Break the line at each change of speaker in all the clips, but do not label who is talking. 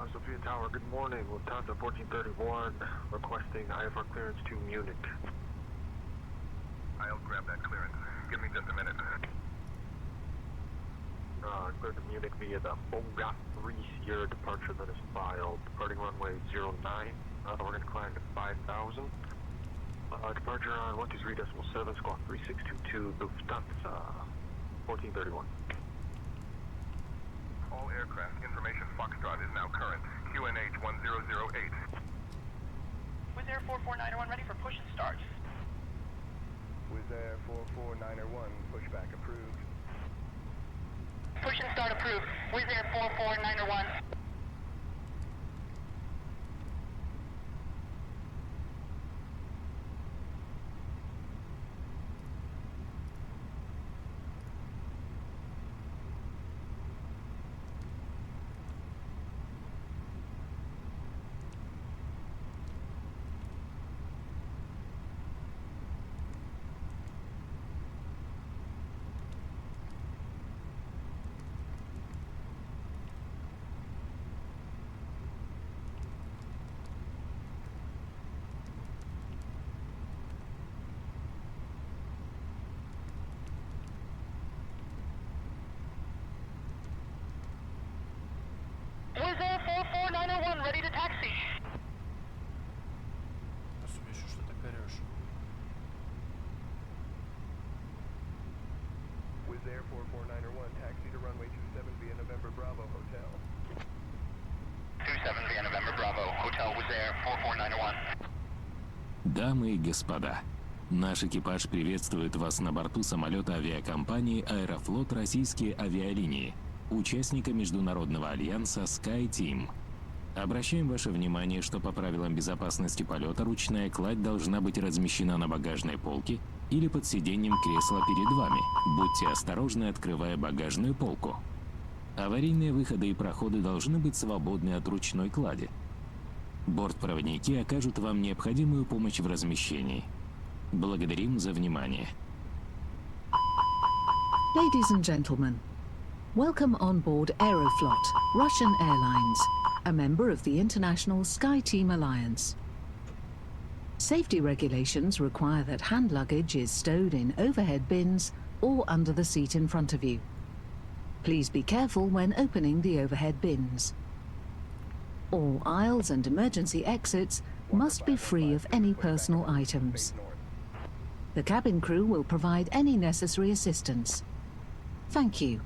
Sofia Tower, good morning. Lufthansa 1431, requesting IFR clearance to Munich.
I'll grab that clearance. Give me just a minute.
Cleared to Munich via the Bonga 3 Sierra departure that is filed. Departing runway 09. We're going to climb to 5,000. Departure on 123.7, squawk 3622, Lufthansa 1431.
All aircraft information Foxtrot is now current. QNH 1008.
Wizz Air 44901 ready for push and start.
Wizz Air 44901, pushback approved.
Push and start approved. Wizz Air 44901. Wizz Air 44901 ready to taxi.
Разумеешь, что ты орешь?
Wizz Air 44901, taxi to runway 27 via November Bravo Hotel.
27 via November Bravo, Hotel Wizz Air 44901.
Дамы и господа, наш экипаж приветствует вас на борту самолета авиакомпании «Аэрофлот Российские авиалинии», участника международного альянса SkyTeam. Обращаем ваше внимание, что по правилам безопасности полета ручная кладь должна быть размещена на багажной полке или под сиденьем кресла перед вами. Будьте осторожны, открывая багажную полку. Аварийные выходы и проходы должны быть свободны от ручной клади. Бортпроводники окажут вам необходимую помощь в размещении. Благодарим за внимание.
Ladies and gentlemen, welcome on board Aeroflot, Russian Airlines, a member of the International SkyTeam Alliance. Safety regulations require that hand luggage is stowed in overhead bins or under the seat in front of you. Please be careful when opening the overhead bins. All aisles and emergency exits must be free of any personal items. The cabin crew will provide any necessary assistance. Thank you.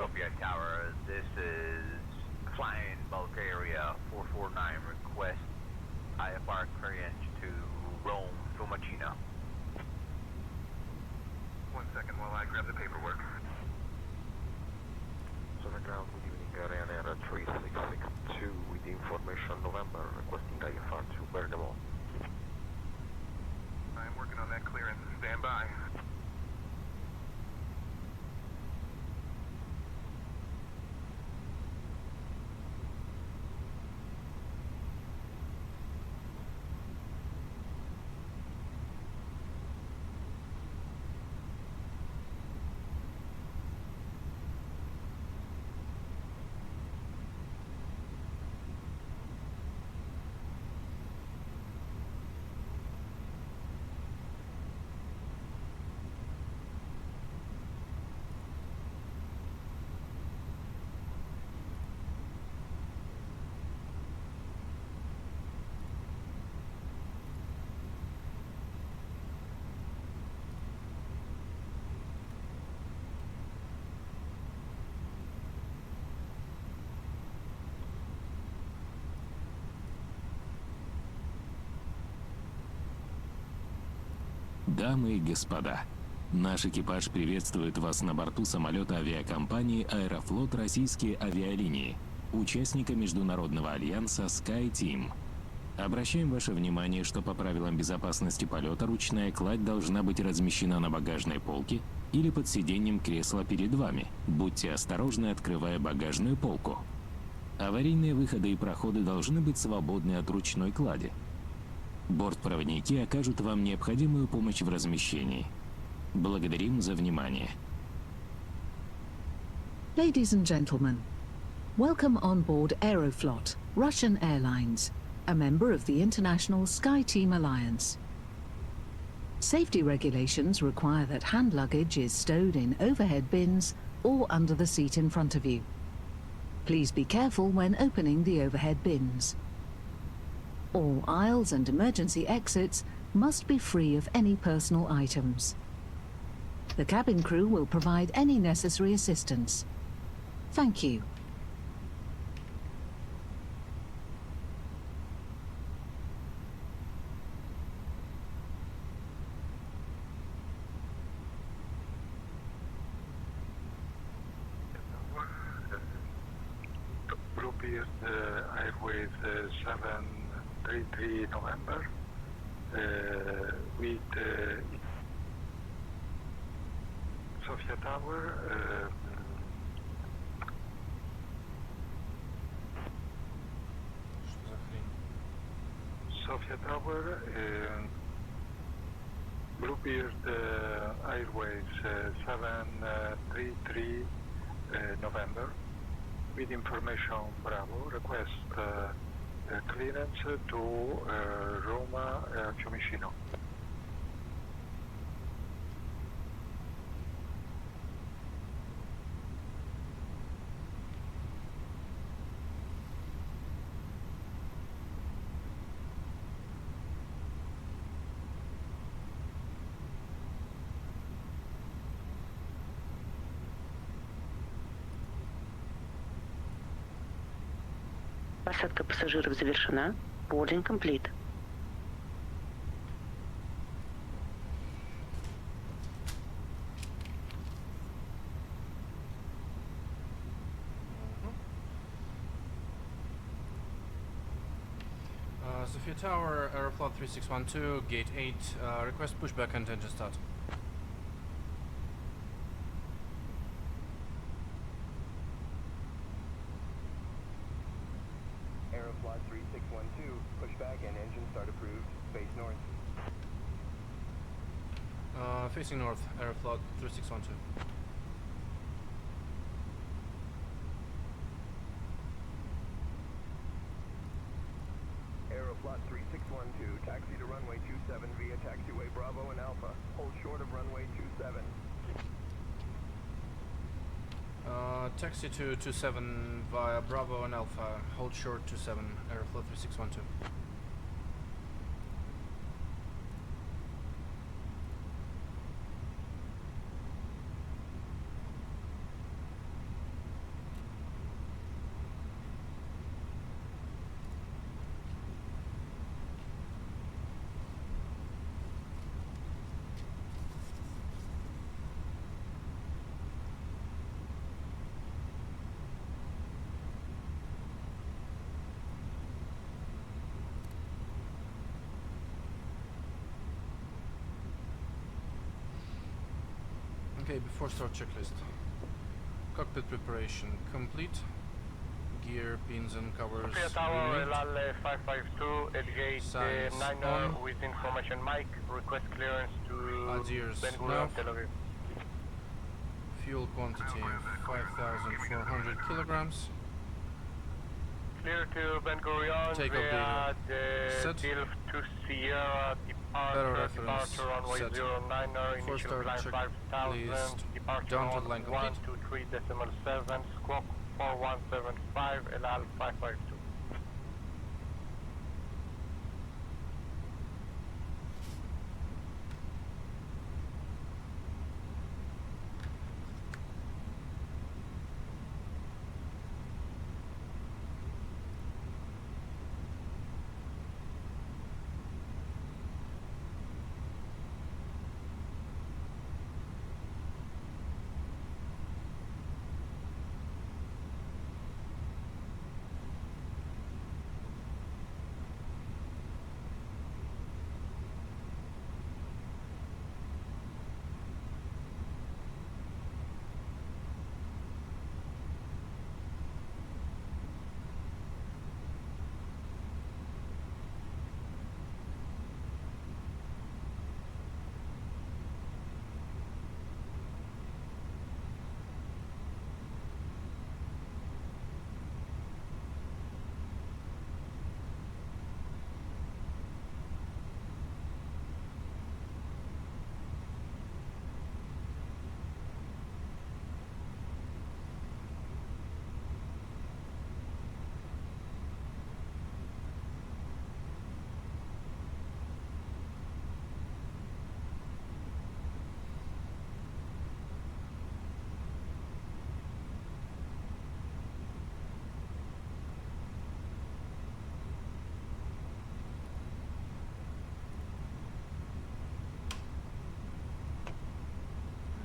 Sofia Tower, this is flying Bulgaria 449, request IFR clearance to Rome, Fiumicino.
1 second while I grab the paperwork.
Southern ground, good evening, Ryanair 3662 with information November, requesting IFR to Bergamo.
I'm working on that clearance. Stand by.
Дамы и господа, наш экипаж приветствует вас на борту самолета авиакомпании «Аэрофлот Российские авиалинии», участника международного альянса SkyTeam. Обращаем ваше внимание, что по правилам безопасности полета ручная кладь должна быть размещена на багажной полке или под сиденьем кресла перед вами. Будьте осторожны, открывая багажную полку. Аварийные выходы и проходы должны быть свободны от ручной клади. Бортпроводники окажут вам необходимую помощь в размещении. Благодарим за внимание.
Ladies and gentlemen, welcome on board Aeroflot, Russian Airlines, a member of the International SkyTeam Alliance. Safety regulations require that hand luggage is stowed in overhead bins or under the seat in front of you. Please be careful when opening the overhead bins. All aisles and emergency exits must be free of any personal items. The cabin crew will provide any necessary assistance. Thank you.
Bluebeard Airways 733 November with Sofia Tower.
Что за хрень?
Sofia Tower, Bluebeard Airways 733 November with information Bravo, request clearance to Roma Fiumicino.
Посадка пассажиров завершена. Boarding complete.
Sofia Tower, Aeroflot 3612, Gate 8, request pushback and engine start.
Aeroflot 3612, pushback and engine start approved. Face north.
Facing north, Aeroflot 3612.
Aeroflot 3612, taxi to runway 27 via taxiway Bravo and Alpha. Hold short of runway 27.
Taxi to 27 via Bravo and Alpha. Hold short 27, Aeroflot 3612. Okay, before start checklist. Cockpit preparation complete. Gear, pins and covers
Sofia Tower,
removed.
LAL 552, at gate
Signs
9
on.
with information mic, request clearance to
Adios
Ben Gurion,
nav.
Tel Aviv.
Fuel quantity 5,400 kilograms.
Clear to Ben Gurion
Takeoff
via the
set.
Dilf to Sierra
Better reference
departure runway
set.
09er,
Before
initial
start
climb
check
5000,
list.
departure
Down to
on
the line complete.
123.7, squawk 4175, LAL 552.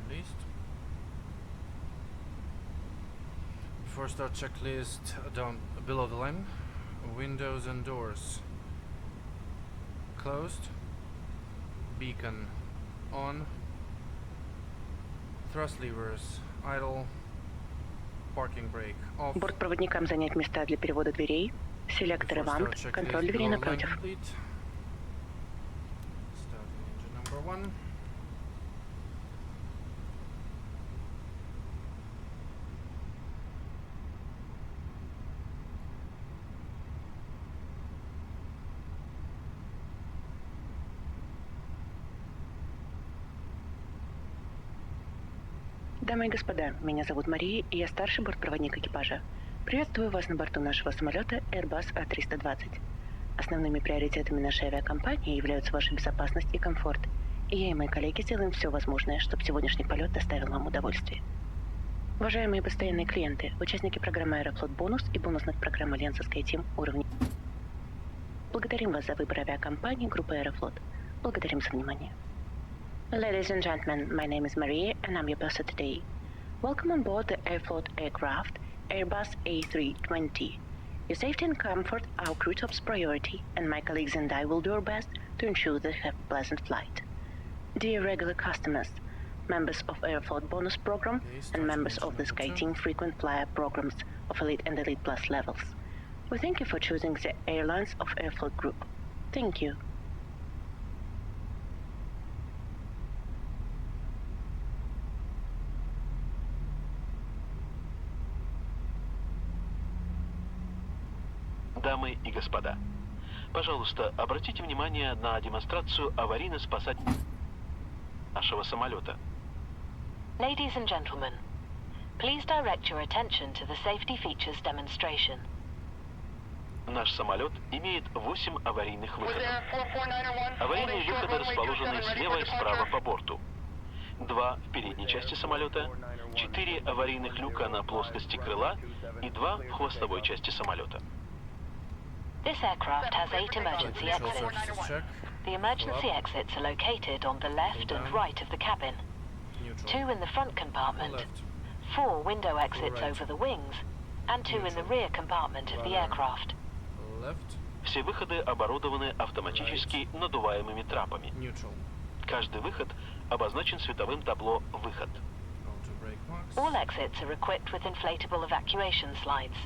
Released. Before start checklist, down below the line. Windows and doors closed. Beacon on. Thrust levers idle. Parking brake off.
Бортпроводникам занять места для перевода дверей. Селектор
Before
Ивант.
start
Контроль
checklist,
дверей
below line
напротив.
complete. Starting engine number 1.
Дамы и господа, меня зовут Мария, и я старший бортпроводник экипажа. Приветствую вас на борту нашего самолета Airbus A320. Основными приоритетами нашей авиакомпании являются ваша безопасность и комфорт. И я и мои коллеги сделаем все возможное, чтобы сегодняшний полет доставил вам удовольствие. Уважаемые постоянные клиенты, участники программы Аэрофлот Бонус и бонусных программ Альянса SkyTeam уровня. Благодарим вас за выбор авиакомпании группы Аэрофлот. Благодарим за внимание. Ladies and gentlemen, my name is Maria and I'm your purser today. Welcome on board the Airflot aircraft Airbus A320. Your safety and comfort are our crew top's priority, and my colleagues and I will do our best to ensure that you have a pleasant flight. Dear regular customers, members of Airflot bonus program, and members of the SkyTeam frequent flyer programs of Elite and Elite Plus levels, we thank you for choosing the airlines of Airflot Group. Thank you.
Дамы и господа, пожалуйста, обратите внимание на демонстрацию аварийно-спасательного нашего самолета.
Ladies and gentlemen, please direct your attention to the safety features demonstration.
Наш самолет имеет 8 аварийных выходов. Аварийные выходы расположены слева и справа по борту. 2 в передней части самолета, 4 аварийных люка на плоскости крыла и 2 в хвостовой части самолета.
This aircraft has 8 emergency exits. The emergency exits are located on the left and right of the cabin. 2 in the front compartment, 4 window exits over the wings, and 2 in the rear compartment of the aircraft.
Все выходы оборудованы автоматически надуваемыми трапами. Каждый выход обозначен световым табло «Выход».
All exits are equipped with inflatable evacuation slides.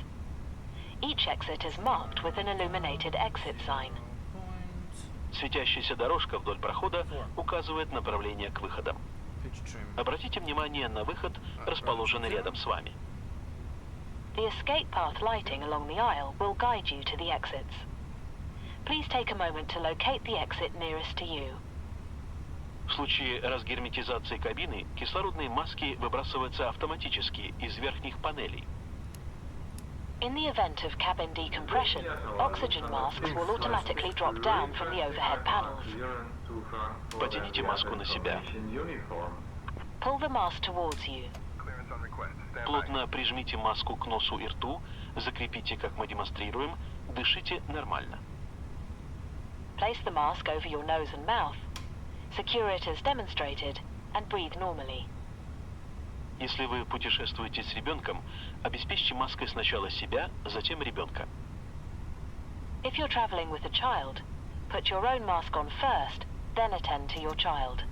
Each exit is marked with an illuminated exit sign.
Светящаяся дорожка вдоль прохода указывает направление к выходам. Обратите внимание на выход, расположенный рядом с вами.
The escape path lighting along the aisle will guide you to the exits. Please take a moment to locate the exit nearest to you.
В случае разгерметизации кабины кислородные маски выбрасываются автоматически из верхних панелей.
In the event of cabin decompression, oxygen masks will automatically drop down from the overhead panels.
Потяните маску на себя.
Pull the mask towards you.
Плотно прижмите маску к носу и рту, закрепите, как мы демонстрируем, дышите нормально.
Place the mask over your nose and mouth. Secure it as demonstrated and breathe normally.
Если вы путешествуете с ребенком, обеспечьте маской сначала себя, затем ребенка.
If you're traveling with a child, put your own mask on first, then attend to your child.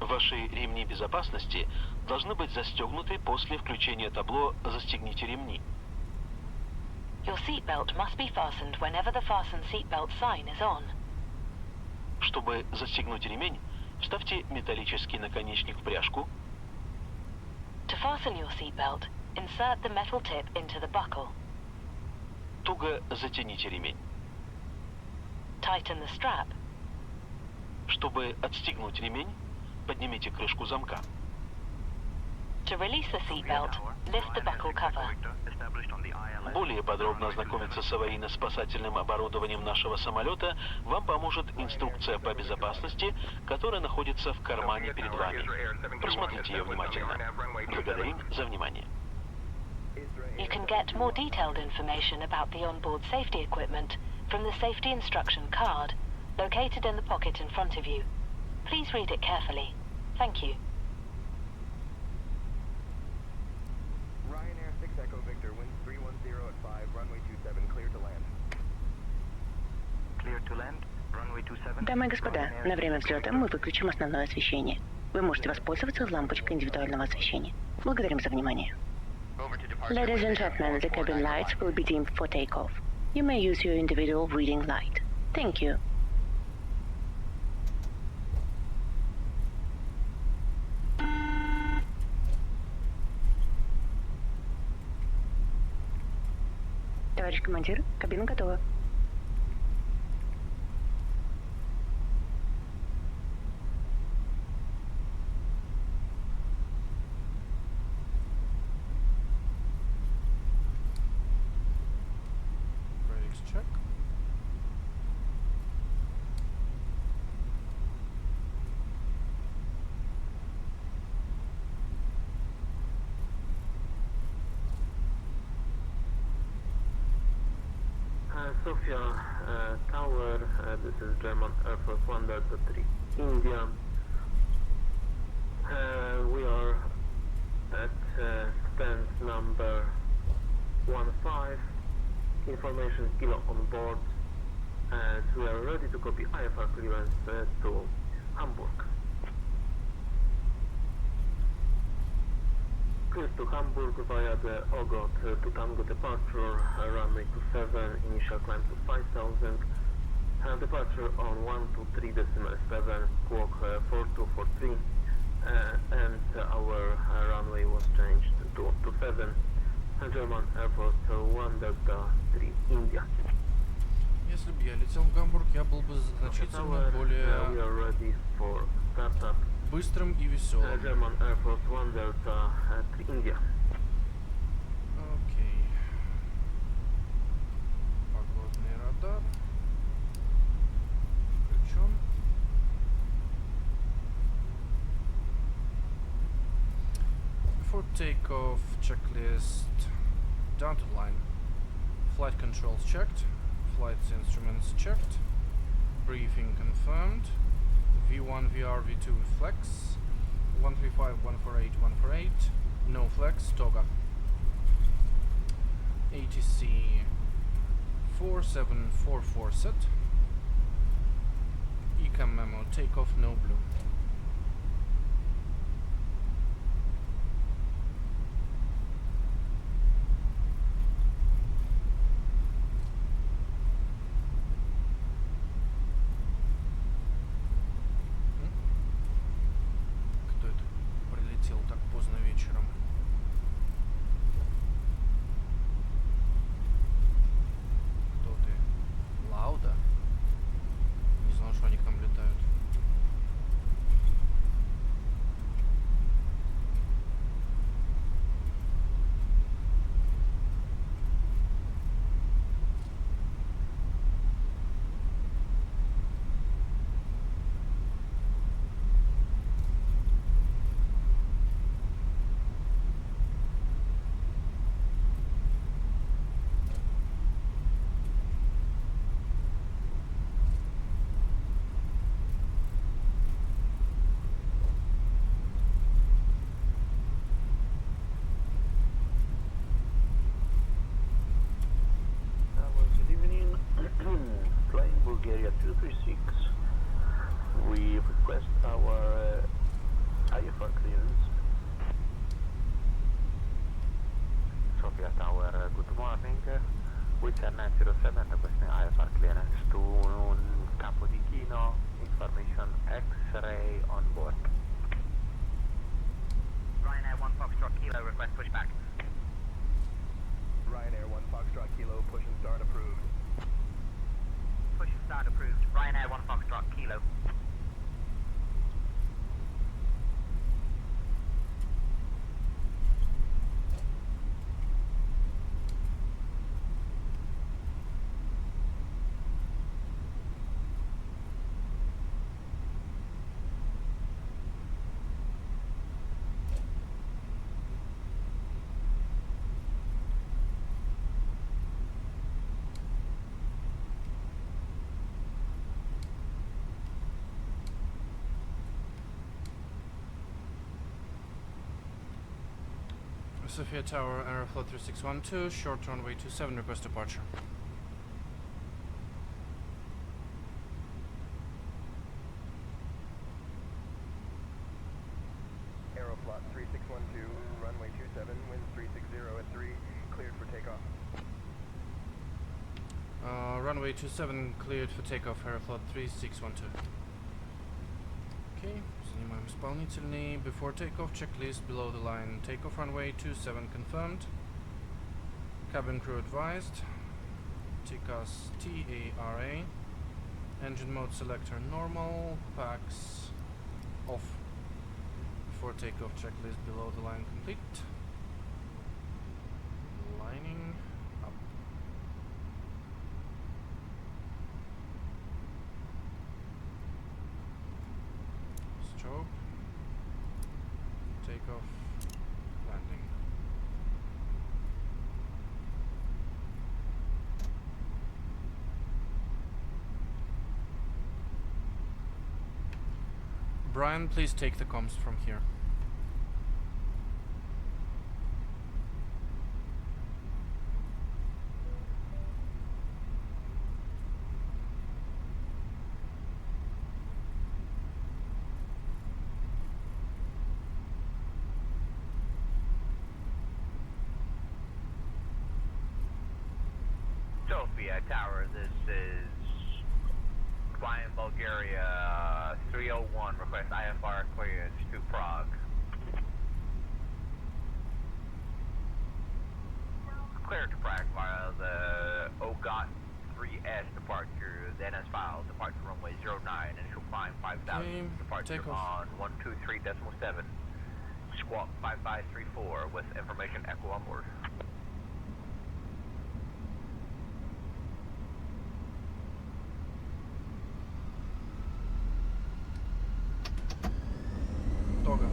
Ваши ремни безопасности должны быть застегнуты после включения табло «Застегните ремни».
Your seatbelt must be fastened whenever the fasten seatbelt sign is on.
Чтобы застегнуть ремень, вставьте металлический наконечник в пряжку.
To fasten your seatbelt, insert the metal tip into the buckle.
Туго затяните ремень.
Tighten the strap.
Чтобы отстегнуть ремень, поднимите крышку замка.
To release the seatbelt, lift the buckle cover.
Более подробно ознакомиться с аварийно-спасательным оборудованием нашего самолета вам поможет инструкция по безопасности, которая находится в кармане перед вами. Просмотрите ее внимательно. Благодарим за внимание.
You can get more detailed information about the onboard safety equipment from the safety instruction card located in the pocket in front of you. Please read it carefully. Thank you.
Ryanair 6 Echo Victor, winds 310 at 5, runway 27, clear to land.
Clear to land, runway 27.
Дамы и господа, на время взлета мы выключим основное освещение. Вы можете воспользоваться лампочкой индивидуального освещения. Благодарим за внимание. Ladies and gentlemen, the cabin lights will be dimmed for takeoff. You may use your individual reading light. Thank you. Товарищ командир, кабина готова.
Check.
Sofia Tower, this is German Air Force 1 Delta 3 India. We are at stance number 15. Information kilo on board, and we are ready to copy IFR clearance to Hamburg. Clear to Hamburg via the Ogot to Tango departure, runway 27, initial climb to 5000, departure on 123.7, squawk 4243, and our runway was changed to 27. German Air Force 1 Delta 3 India.
Если бы я летел в Гамбург, я был бы значительно более быстрым и веселым.
German Air Force 1 Delta 3 India.
Окей. Погодный радар. Включен. Before takeoff, checklist. Down to line. Flight controls checked. Flight instruments checked. Briefing confirmed. V1, VR, V2 flex. 135, 148, 148. No flex, toga. ATC 4744 set. Ecam memo, takeoff no blue.
Bucharest Tower, IFR clearance.
Sofia Tower, good morning. With 907 requesting IFR clearance to Campo di Chino, information X-ray on board.
Ryanair 1 Foxtrot Kilo, request pushback.
Ryanair 1 Foxtrot Kilo, push and start approved.
Push and start approved. Ryanair 1 Foxtrot Kilo.
Sofia Tower, Aeroflot 3612, short runway 27, request departure.
Aeroflot 3612, runway 27, wind 360 at 3, cleared for takeoff.
Runway 27 cleared for takeoff, Aeroflot 3612. Okay, занимаем исполнительный. Before takeoff, checklist below the line. Takeoff runway 27 confirmed. Cabin crew advised. TCAS TARA. Engine mode selector normal. Packs off. Before takeoff, checklist below the line complete. Lining up. Strobe. Takeoff. Landing. Brian, please take the comms from here.
Sofia Tower, this is flying Bulgaria 301, request IFR clearance to Prague. Clear to Prague via the OGOT 3S departure, then as filed, departure runway 09, initial climb 5000, departure on 123.7, squawk 5534 with information echo on board.
Toga.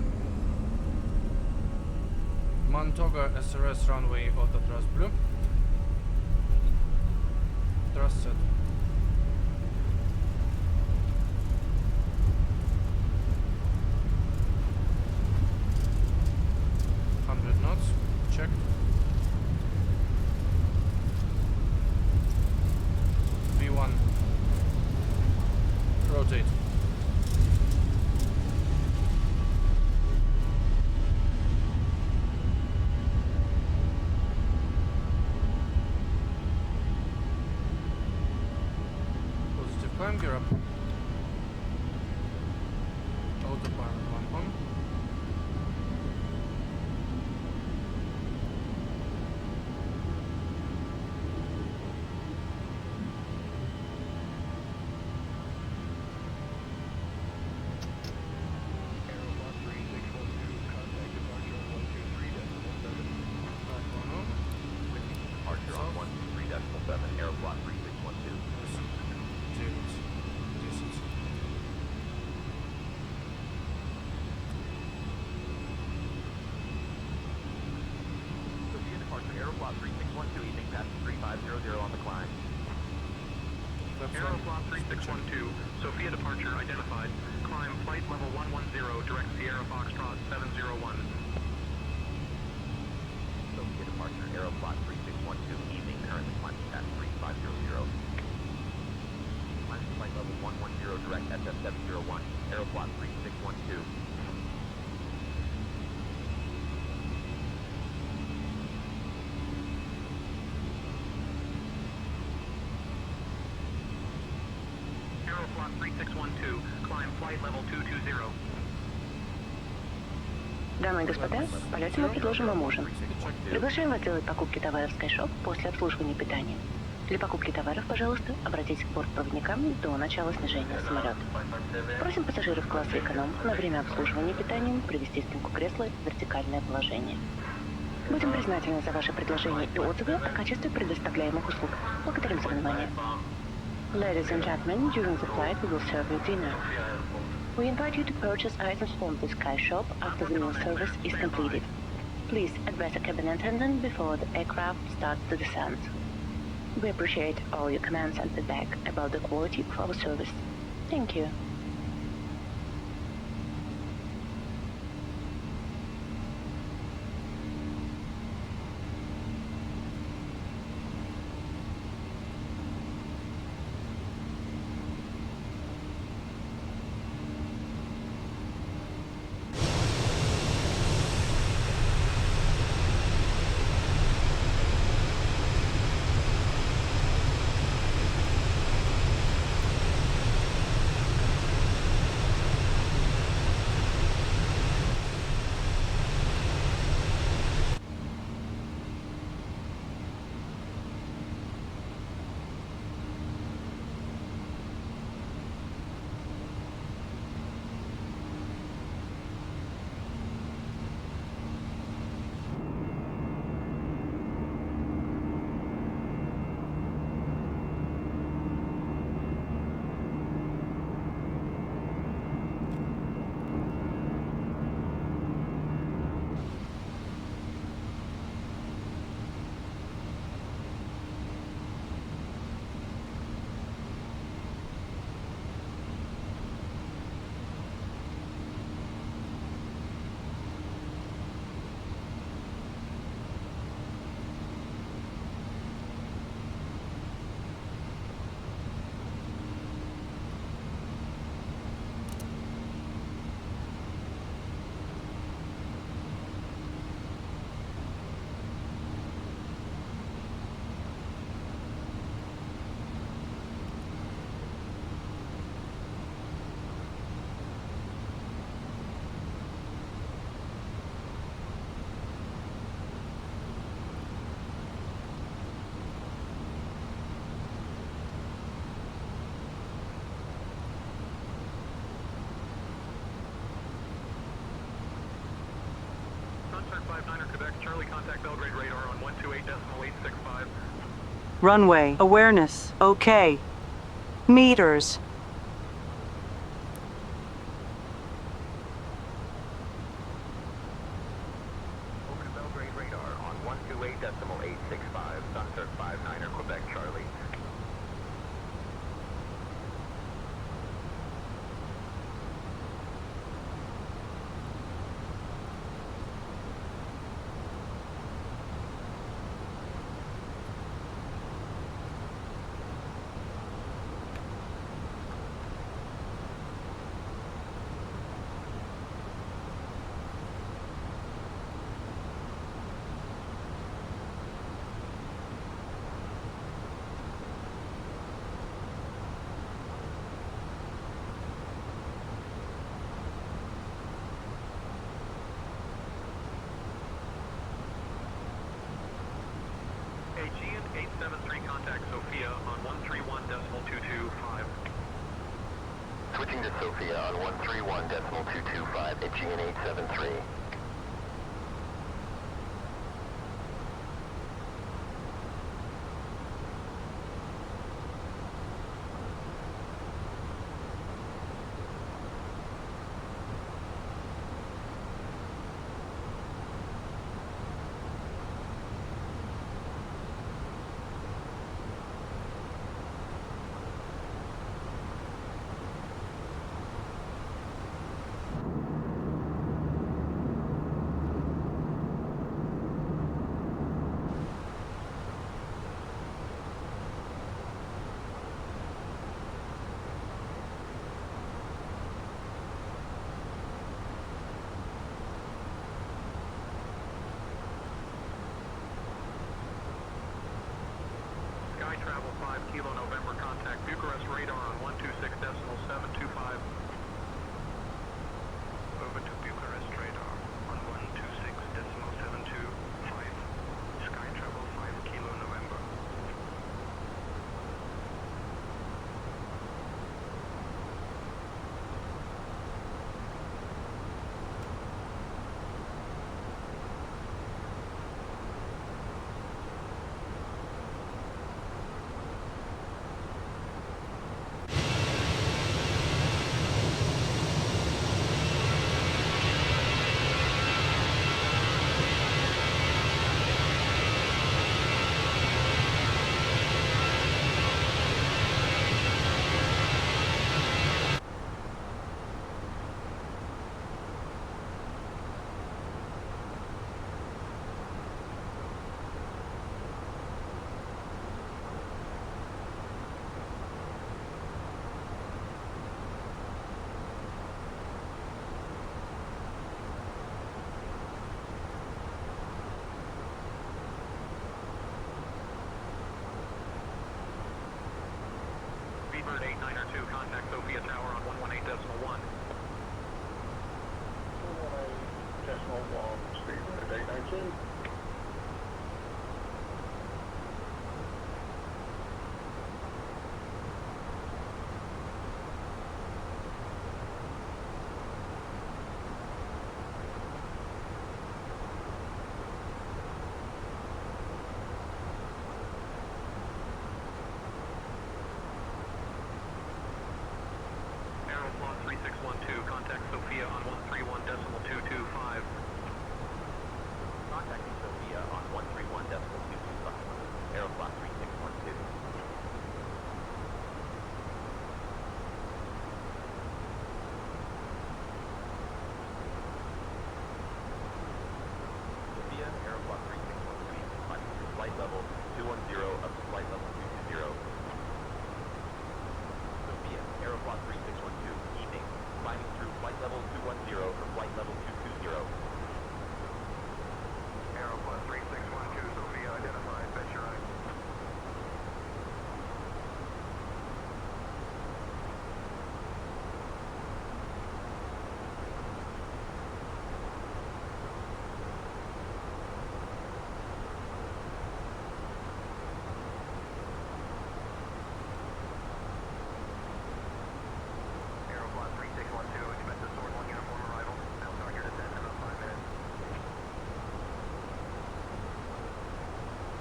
Mantoga SRS runway auto thrust blue. Thrust set. Knots, checked. V1. Rotate. Positive climb, gear up. Autopilot 1 on.
Aeroflot 3612, Sofia departure identified. Climb flight level 110, direct Sierra Foxtrot 701.
Sofia departure, Aeroflot 3612, evening, currently climbing at 3500. Climb flight level 110, direct SF701, Aeroflot 3. 3612, climb flight level 220.
Дамы и господа, в полете мы предложим вам ужин. Приглашаем вас делать покупки товаров в SkyShop после обслуживания питания. Для покупки товаров, пожалуйста, обратитесь к бортпроводникам до начала снижения самолета. Просим пассажиров класса эконом на время обслуживания питанием привести спинку кресла в вертикальное положение. Будем признательны за ваши предложения и отзывы о качестве предоставляемых услуг. Благодарим за внимание. Ladies and gentlemen, during the flight we will serve you dinner. We invite you to purchase items from the SkyShop after the meal service is completed. Please address a cabin attendant before the aircraft starts to descend. We appreciate all your comments and feedback about the quality of our service. Thank you.
Sunset 59er Quebec, Charlie, contact Belgrade radar on 128.865.
Runway, awareness, okay. Meters.
Over to Belgrade radar on 128.865. Sunset 59er Quebec, Charlie. Aegean 873, contact Sofia on 131.225.
Switching to Sofia on 131.225, Aegean 873. travel 5 Kilo November, contact Bucharest radar on 126.725. Over to Bucharest radar on 126.725. Sky travel 5 Kilo November. Bird 8902, contact Sofia Tower on 118.1.
118.1, Speedbird 892.
Aeroflot 3612, contact Sofia on 131.225.
Contacting Sofia on 131.225. Aeroflot 3612. Sofia, Aeroflot 3613, climbing through flight level 210 up to flight level 220. Sofia, Aeroflot 3612, evening, climbing through flight level 210 from flight level 220.
Aeroflot 3612, Sofia identified, bet your eyes. Aeroflot 3612, expect the Sword 1 uniform arrival. Now start your descent in about 5 minutes.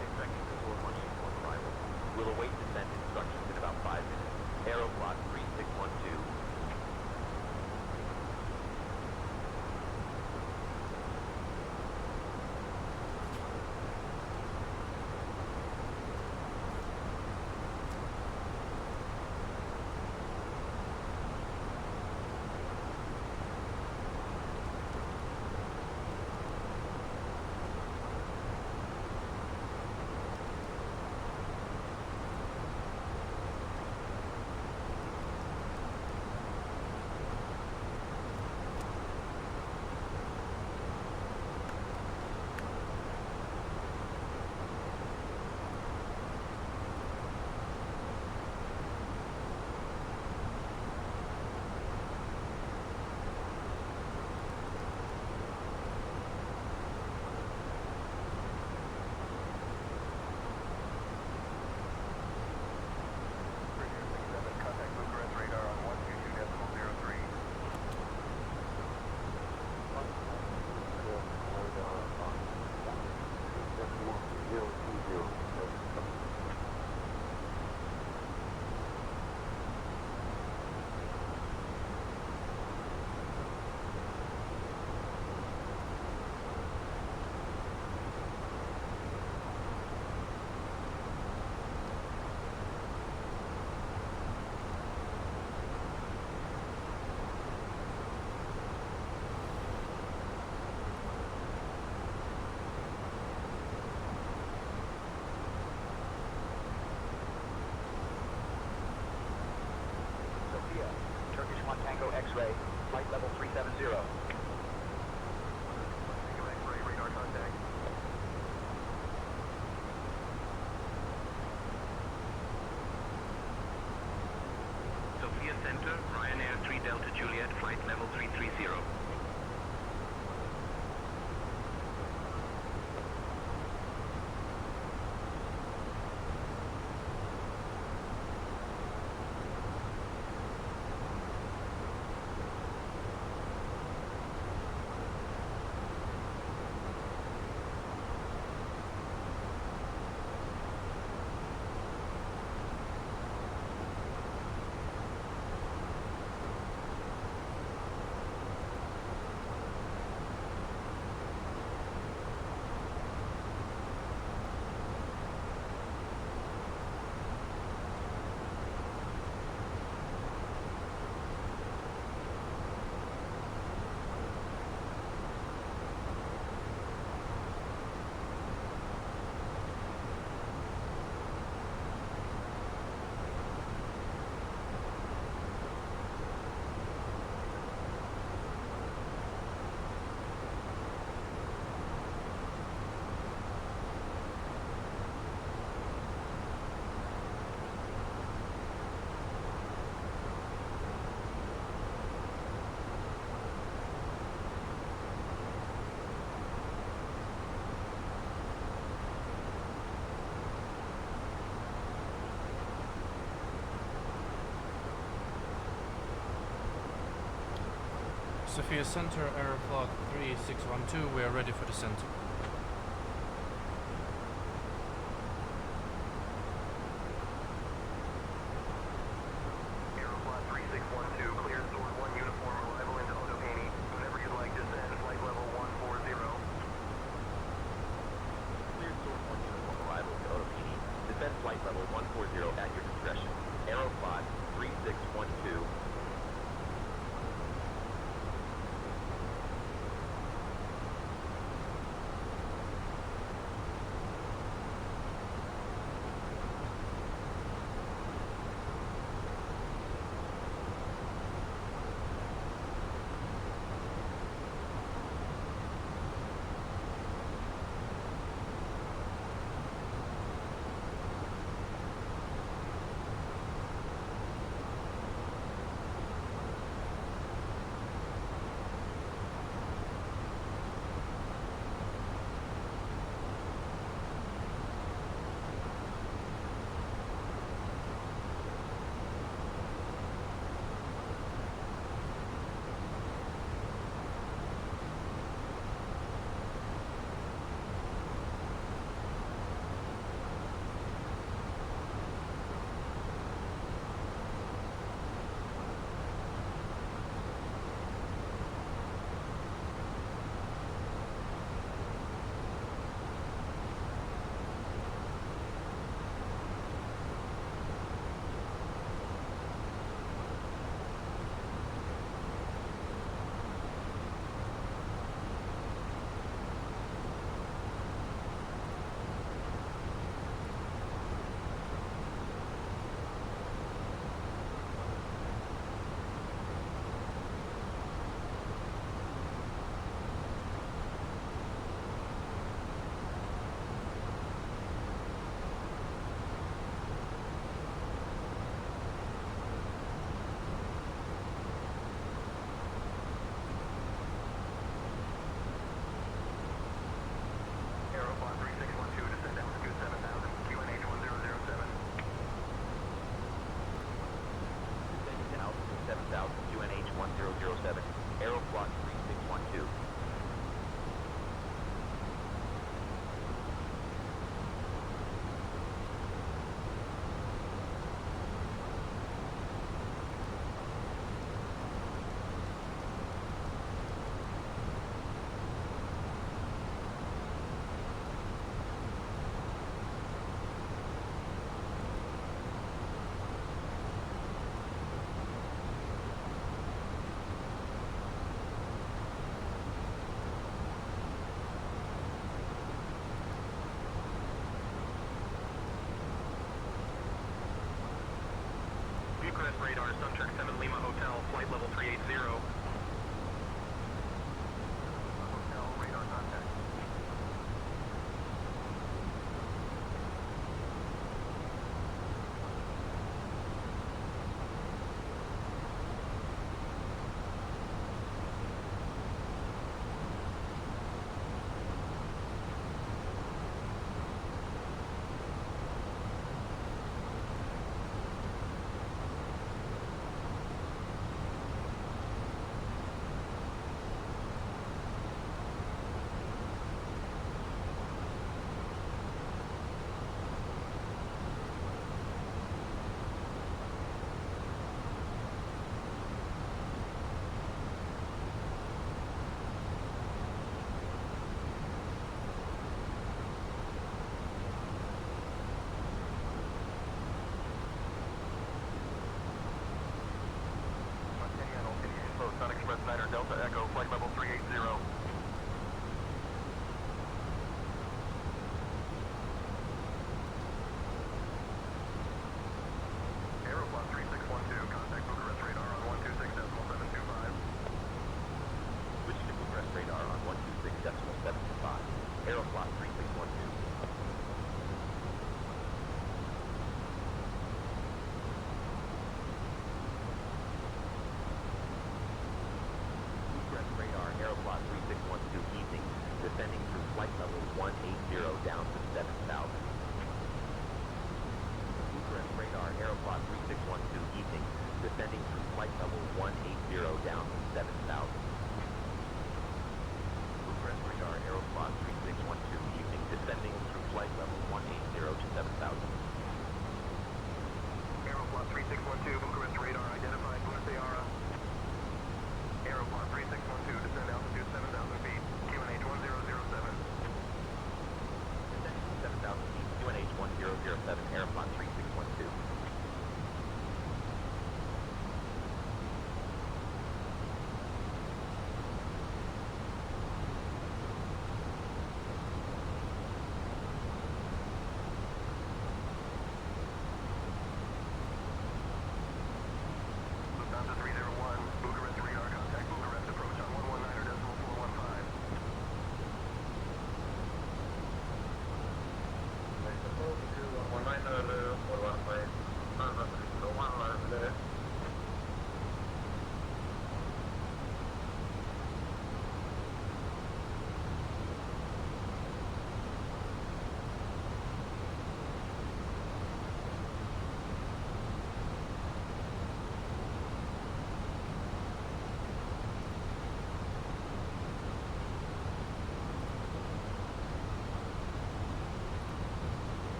Expecting the Sword 1 uniform arrival. Will await descent instructions in about 5 minutes. Aeroflot 3612.
Contact Bucharest radar on 122.03.
Sofia, Turkish 1 Tango X-ray, flight level 370.
Tango X-ray radar contact. Delta Juliet, flight level 330.
Sofia Center, Aeroflot 3612, we are ready for descent.
Aeroflot 3612, clear Sword 1 uniform arrival into Otopaney. Whenever you'd like to descend, flight level 140.
Clear Sword 1 uniform arrival into Otopaney. Descend flight level 140 at your discretion. Aeroflot 3612.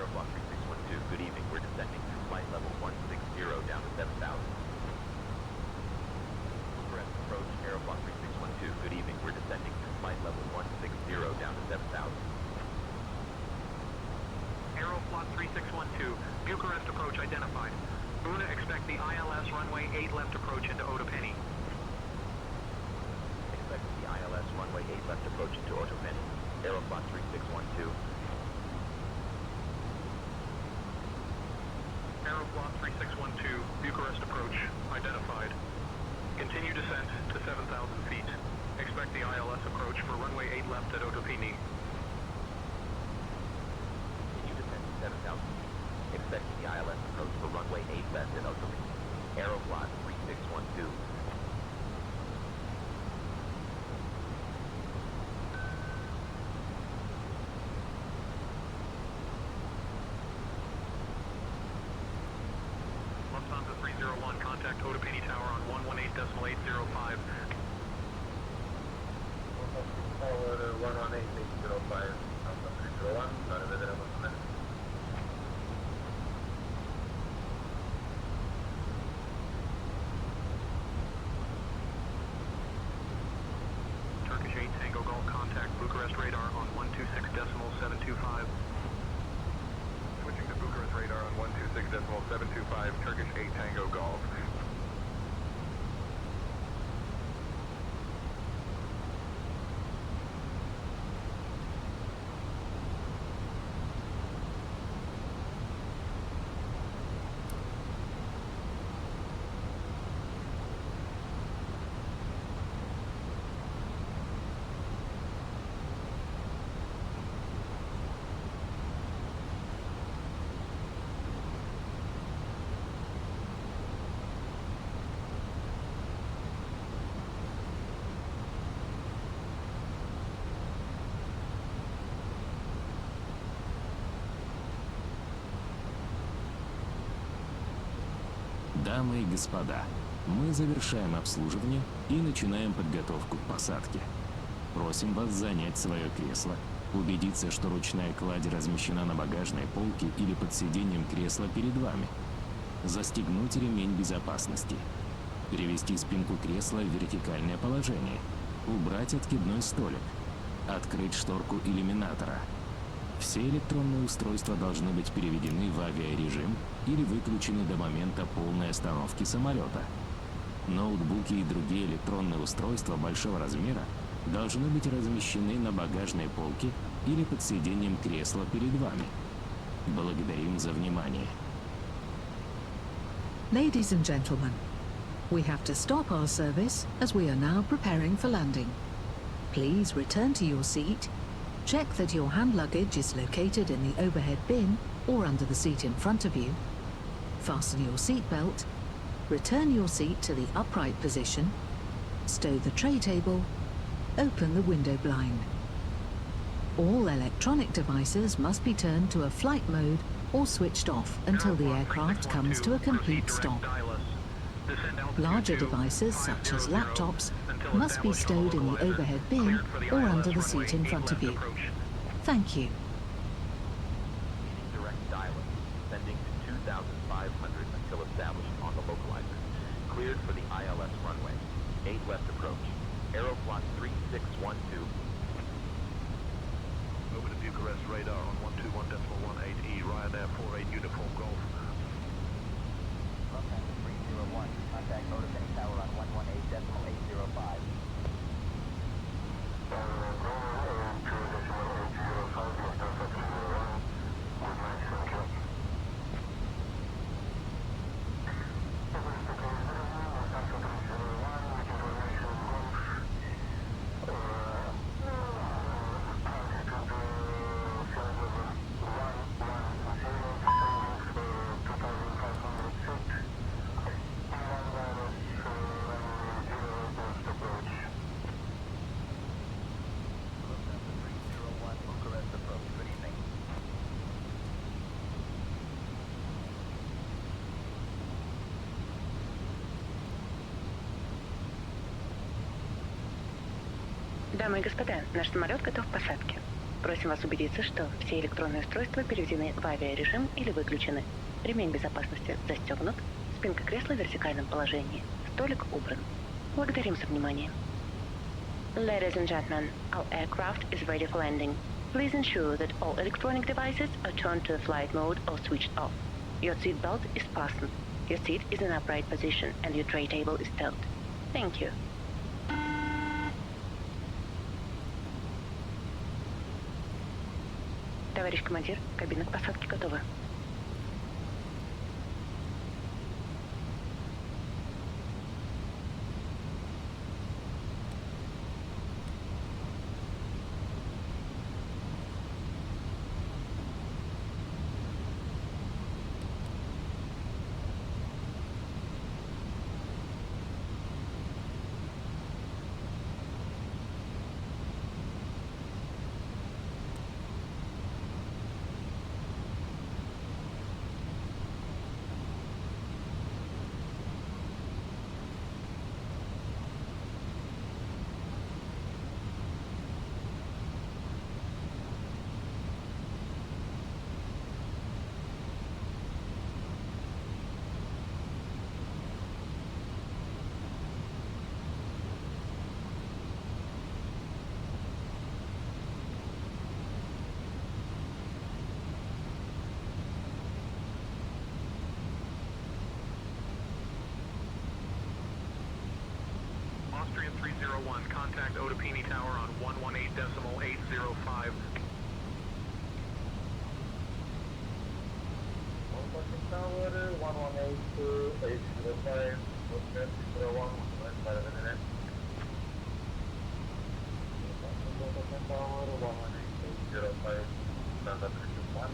Aeroflot 3612, good evening. We're descending to flight level 160 down to 7,000. Bucharest approach, Aeroflot 3612, good evening. We're descending to flight level 160 down to 7,000.
Aeroflot 3612, Bucharest approach identified. Buna, expect the ILS runway 8 left approach into Otopeni.
Expect the ILS runway 8 left approach into Otopeni. Aeroflot 3612.
Aeroflot 3612, Bucharest approach identified. Continue descent to 7,000 feet. Expect the ILS approach for runway 8 left at Otopeni.
Continue descent to 7,000 feet. Expect the ILS approach for runway 8 left at Otopeni. Aeroflot 3612.
Lufthansa 301, contact Otopeni Tower on 118.805.
Tower 118.805, Lufthansa 301, arrivederci.
Turkish 8 Tango Golf, contact Bucharest radar on 126.725.
Switching to Bucharest radar on 126.725, Turkish 8 Tango Golf.
Дамы и господа, мы завершаем обслуживание и начинаем подготовку к посадке. Просим вас занять свое кресло, убедиться, что ручная кладь размещена на багажной полке или под сиденьем кресла перед вами. Застегнуть ремень безопасности. Перевести спинку кресла в вертикальное положение. Убрать откидной столик. Открыть шторку иллюминатора. Все электронные устройства должны быть переведены в авиарежим или выключены до момента полной остановки самолета. Ноутбуки и другие электронные устройства большого размера должны быть размещены на багажной полке или под сиденьем кресла перед вами. Благодарим за внимание.
Ladies and gentlemen, we have to stop our service as we are now preparing for landing. Please return to your seat. Check that your hand luggage is located in the overhead bin or under the seat in front of you. Fasten your seatbelt. Return your seat to the upright position. Stow the tray table. Open the window blind. All electronic devices must be turned to a flight mode or switched off until the aircraft comes to a complete stop. Larger devices, such as laptops, must be stowed in the overhead bin or under the seat in front of you. Thank you.
Direct dial-up, descending to 2,500 until established on the localizer. Cleared for the ILS runway. 8 left approach. Aeroflot 3612.
Over to Bucharest radar on 121.18E, Ryanair 48 Uniform Golf.
Lufthansa 301, contact Otopeni Tower on 118.805.
Дамы и господа, наш самолет готов к посадке. Просим вас убедиться, что все электронные устройства переведены в авиарежим или выключены. Ремень безопасности застегнут, спинка кресла в вертикальном положении, столик убран. Благодарим за внимание. Ladies and gentlemen, our aircraft is ready for landing. Please ensure that all electronic devices are turned to flight mode or switched off. Your seat belt is fastened. Your seat is in upright position and your tray table is stowed. Thank you. Товарищ командир, кабина к посадке готова.
Austrian 301, contact Otapini Tower on 118.805.
Tower 118.805, Austrian 301, Tower 118.805, standard 31,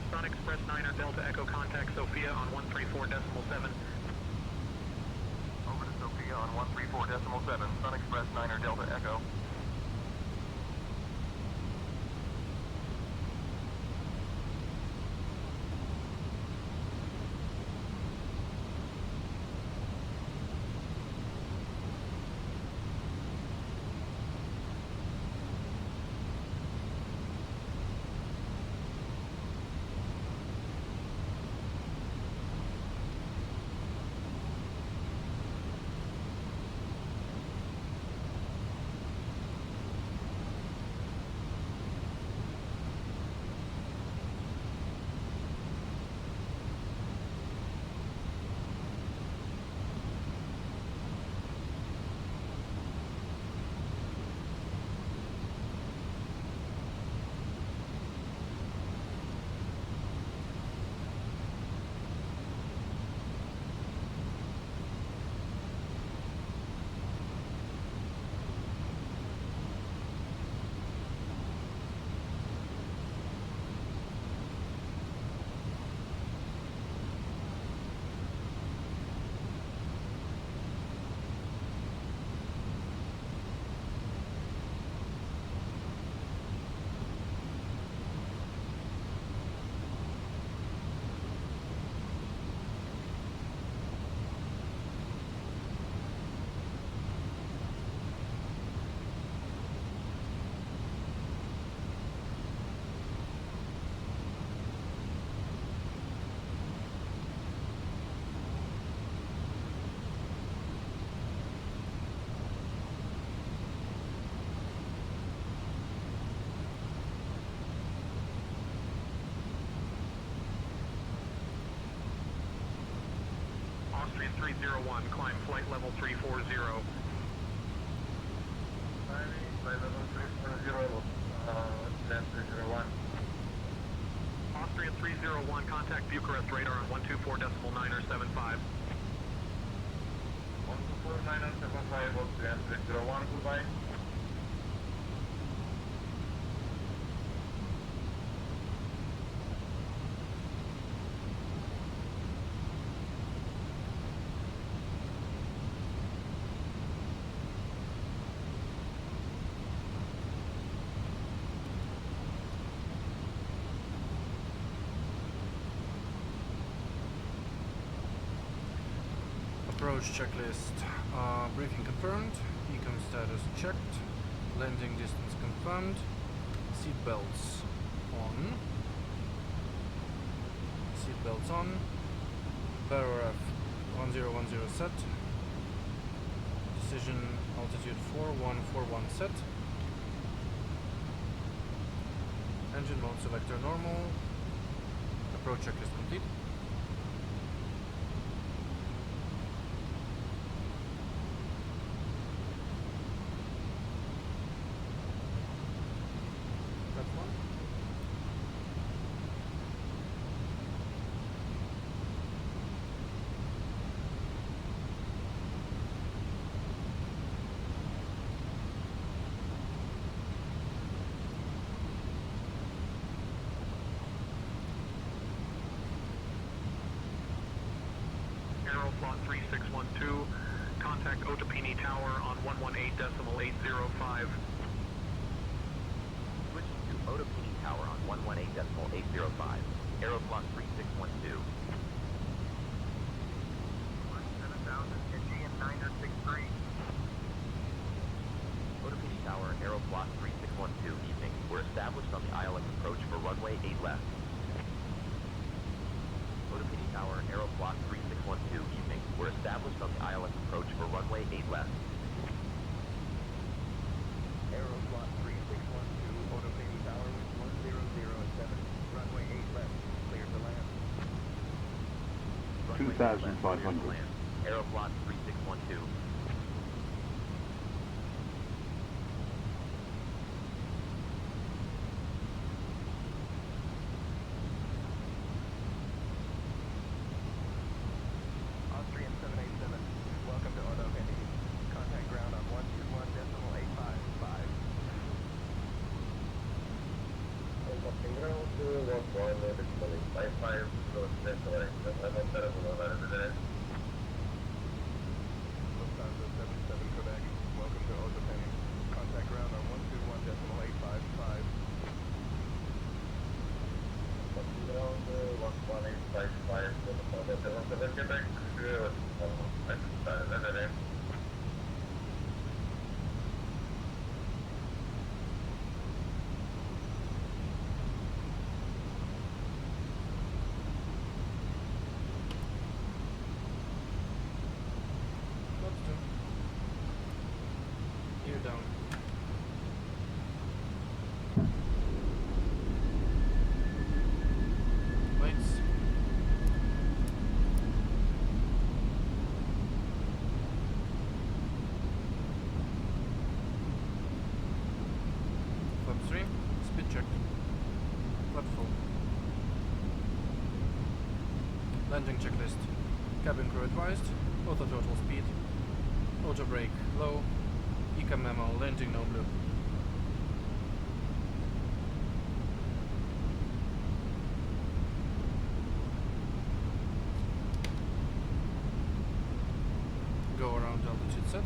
Sun Express 9er Delta Echo, contact Sofia on 134.7.
Over to Sofia on 134.7, Sun Express 9er Delta Echo.
Austrian 301, climb flight level 340.
Flight level 340, land 301.
Austrian 301, contact Bucharest radar on 124.975.
124.975, Austrian 301, goodbye.
Approach checklist. Briefing confirmed. Econ status checked. Landing distance confirmed. Seat belts on. Seat belts on. BARRF 1010 set. Decision altitude 4141 set. Engine mode selector normal. Approach checklist complete. That's one.
Aeroflot 3612, contact Otapini Tower on 118.805.
Switching to Otapini Tower on 118.805. Aeroflot 3612.
7000 NG and 963.
Otapini Tower, Aeroflot 3612, evening. We're established on the ILS approach for runway 8 left. Otapini Tower, Aeroflot 3612, evening. We're established on the ILS approach for runway 8 left.
Aeroflot 3612, Otapini Tower with 1007. Runway 8 left. Cleared to land.
Runway 8 left, cleared to land. Aeroflot 3612.
Austrian 787. Welcome to Otapini. Contact ground on 121.855. Lufthansa 77 Quebec. Welcome to Otapini. Contact ground on 121.855.
Let's do. Gear down. Lights. Flap 3. Speed check. Flap full. Landing checklist. Cabin crew advised. Auto throttle speed. Auto brake low. Ecam memo. Landing no blue. Go around altitude set.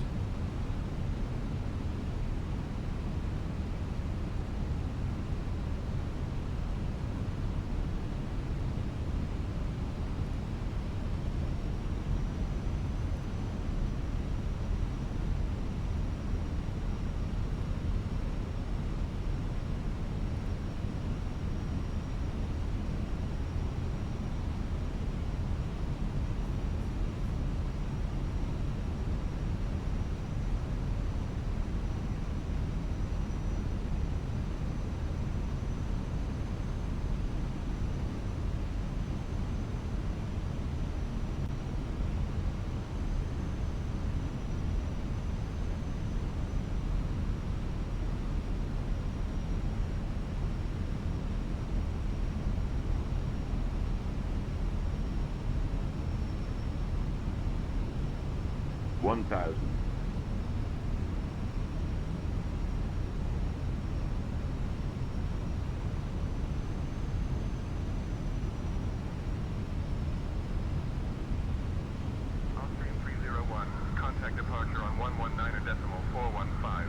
Austrian 301. Contact departure on 119.415.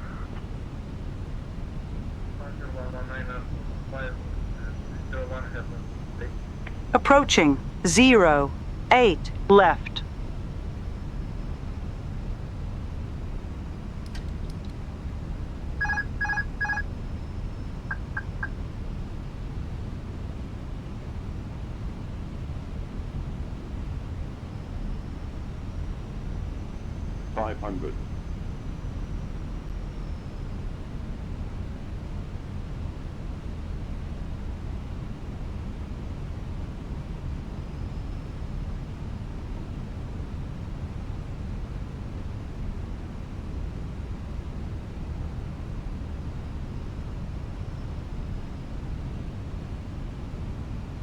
Approaching 08 left.
500.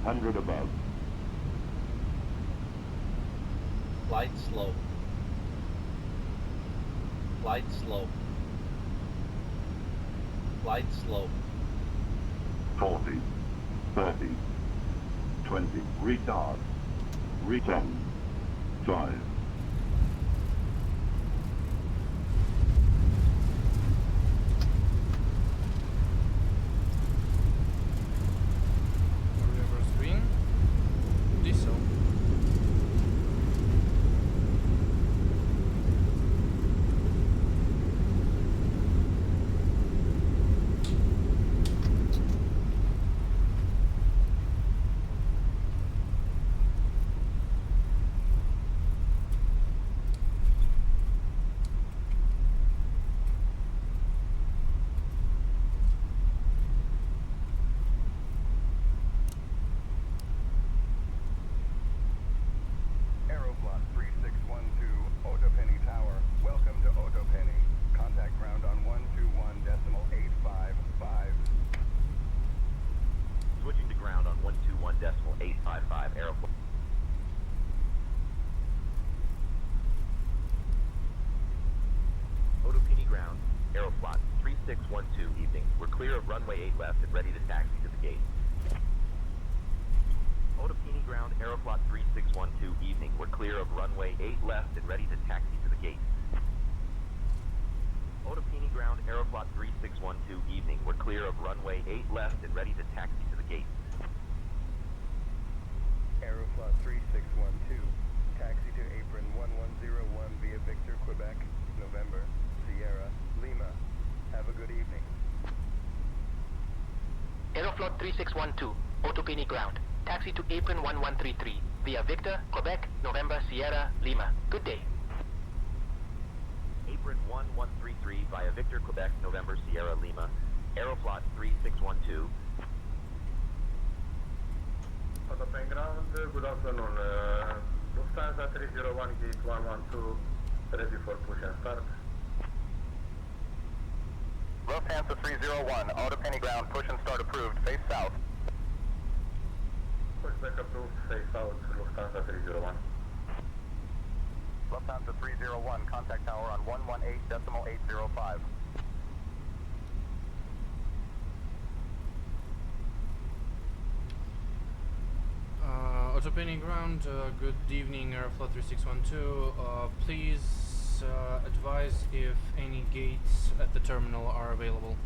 Hundred above.
Glide slow. Glide slow. Glide slow.
40, 30, 20, retard, return, 5.
Reverse green. Diesel.
Aeroflot 3612, Otopenny Tower. Welcome to Otopenny. Contact ground on 121.855.
Switching to ground on 121.855. Aeroflot. Otopenny ground. Aeroflot 3612 evening. We're clear of runway 8 left and ready to taxi to the gate. Otopenny ground. Aeroflot 3612 evening. We're clear of runway 8 left and ready to taxi to the gate. Otopenny ground. Aeroflot 3612 evening. We're clear of runway 8 left and ready to taxi to the gate.
Aeroflot 3612, taxi to apron 1101 via Victor, Quebec, November, Sierra, Lima. Have a good evening.
Aeroflot 3612, Otopenny ground. Taxi to apron 1133 via Victor, Quebec, November, Sierra, Lima. Good day.
Apron 1133 via Victor, Quebec, November, Sierra, Lima. Aeroflot 3612.
Otopenny ground, good afternoon. Lufthansa 301 gate 112, ready for push and start.
Lufthansa 301, Otopenny ground, push and start approved. Face south.
Pushback approved, face south, Lufthansa 301.
Lufthansa 301, contact tower on 118.805.
Otopenny ground, good evening, Aeroflot 3612. Please advise if any gates at the terminal are available.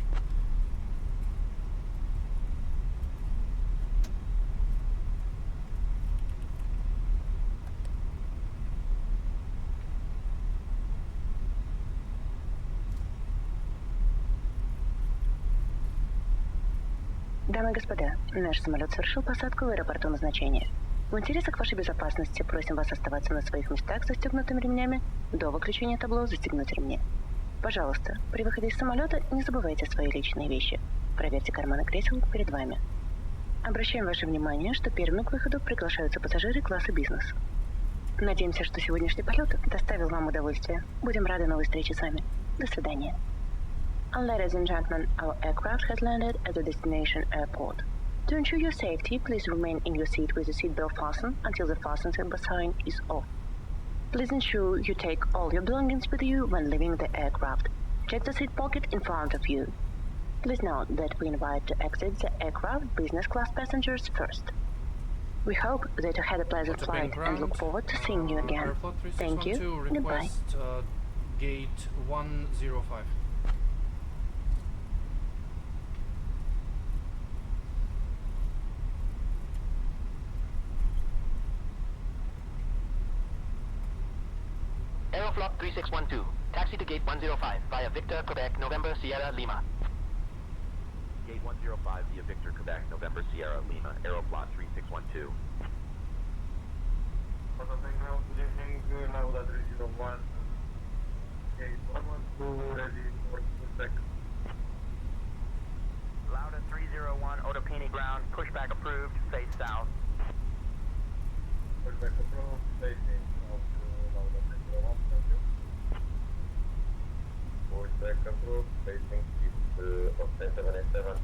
Дамы и господа, наш самолет совершил посадку в аэропорту назначения. В интересах вашей безопасности просим вас оставаться на своих местах с застегнутыми ремнями до выключения табло «Застегнуть ремни». Пожалуйста, при выходе из самолета не забывайте свои личные вещи. Проверьте карманы кресел перед вами. Обращаем ваше внимание, что первыми к выходу приглашаются пассажиры класса бизнес. Надеемся, что сегодняшний полет доставил вам удовольствие. Будем рады новой встрече с вами. До свидания. Ladies and gentlemen, our aircraft has landed at the destination airport. To ensure your safety, please remain in your seat with the seatbelt fastened until the fasten seatbelt sign is off. Please ensure you take all your belongings with you when leaving the aircraft. Check the seat pocket in front of you. Please note that we invite to exit the aircraft business class passengers first. We hope that you had a pleasant flight and look forward to seeing you again. Thank you. Goodbye.
Gate 105.
Aeroflot 3612, taxi to gate 105 via Victor, Quebec, November, Sierra, Lima.
Gate 105 via Victor, Quebec, November, Sierra, Lima. Aeroflot 3612.
Otopenny ground, good evening, Nauda 301. 112 ready for pushback.
Lauda 301, Otopini ground, pushback approved, face south.
Pushback approved, facing south to Lauda 301, thank you. Pushback approved, facing east of 787.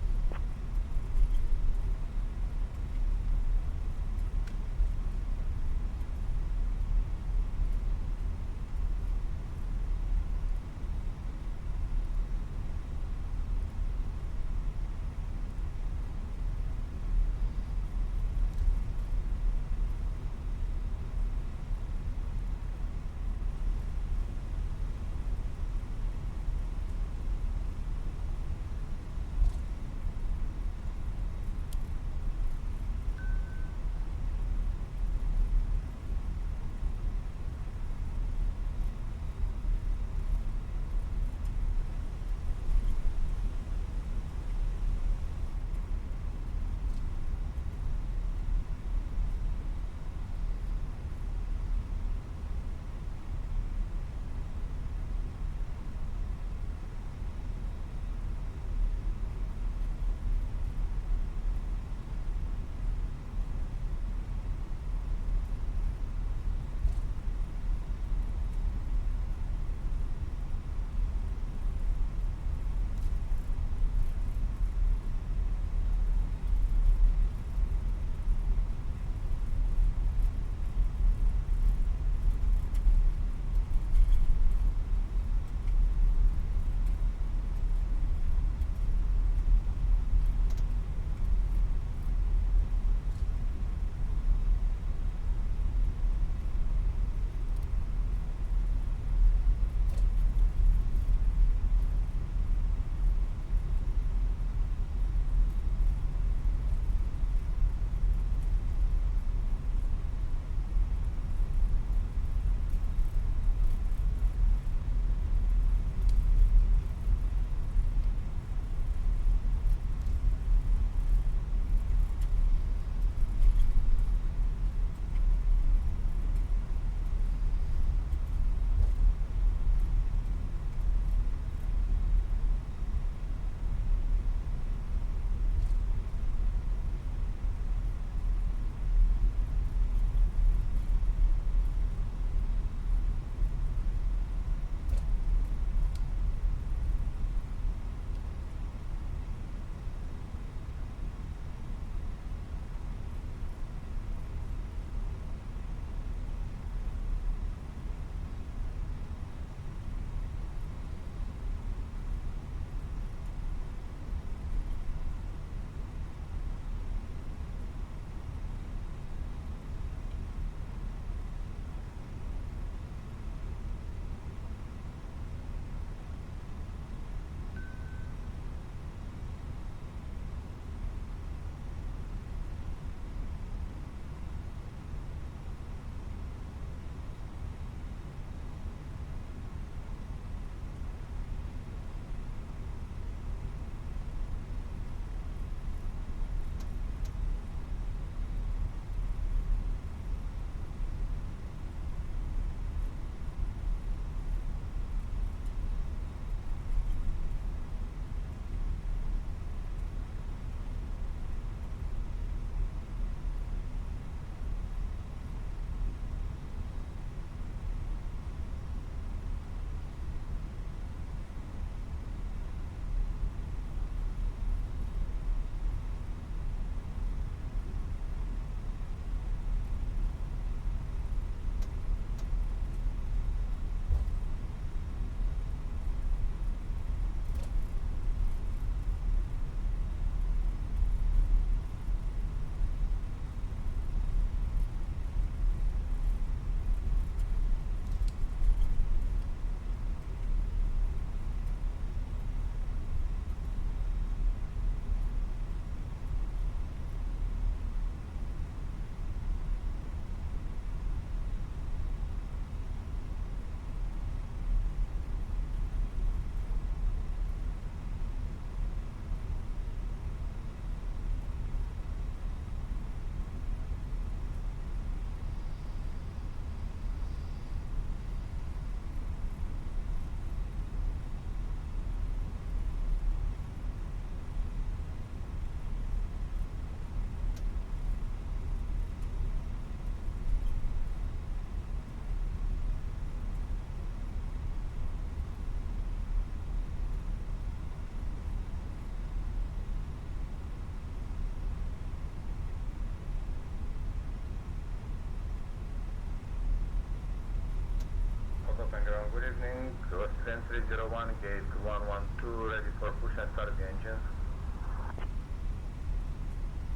1301, gate 112, ready for push and start the engines.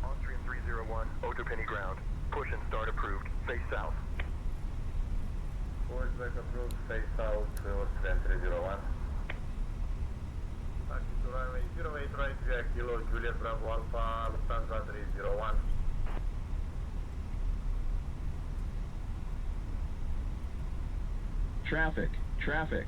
Austrian 301, Otopeni ground. Push and start approved. Face south.
Pushback approved, face south, Austrian 301. Taxi to runway 08 right via Kilo, Juliet Bravo Alpha, Lufthansa 301.
Traffic, traffic.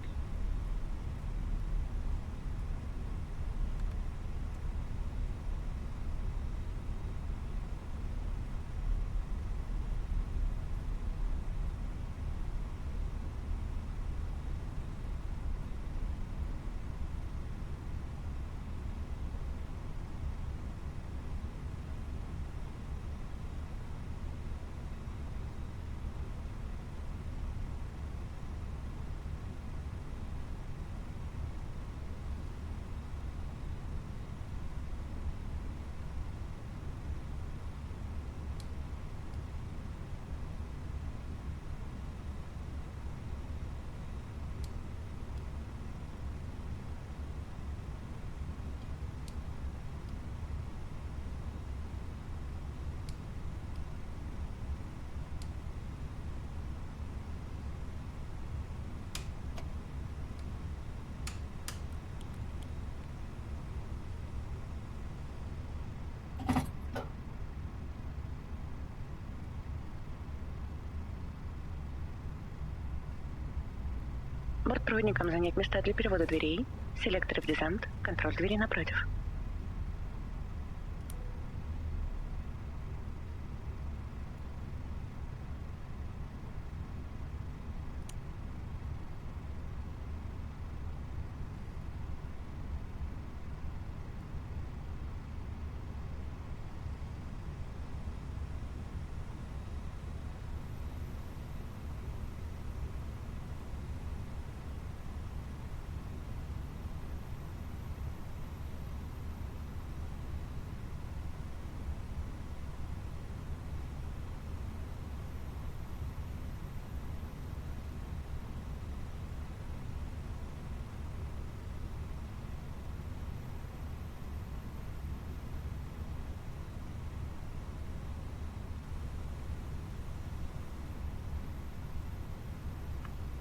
Бортпроводникам занять места для перевода дверей. Селекторы в десант. Контроль двери напротив.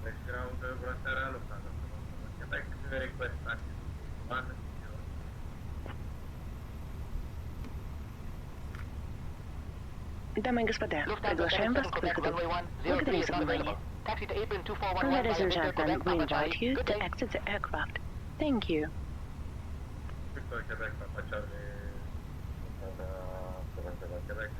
Next ground, Brasera, Lufthansa, Quebec, request taxi 10.
Дамы и господа, приглашаем вас к выходу. Благодарим за внимание. Ladies and gentlemen, we invite you to exit the aircraft. Thank you.
Victor, Quebec, Papa Charlie, Quebec,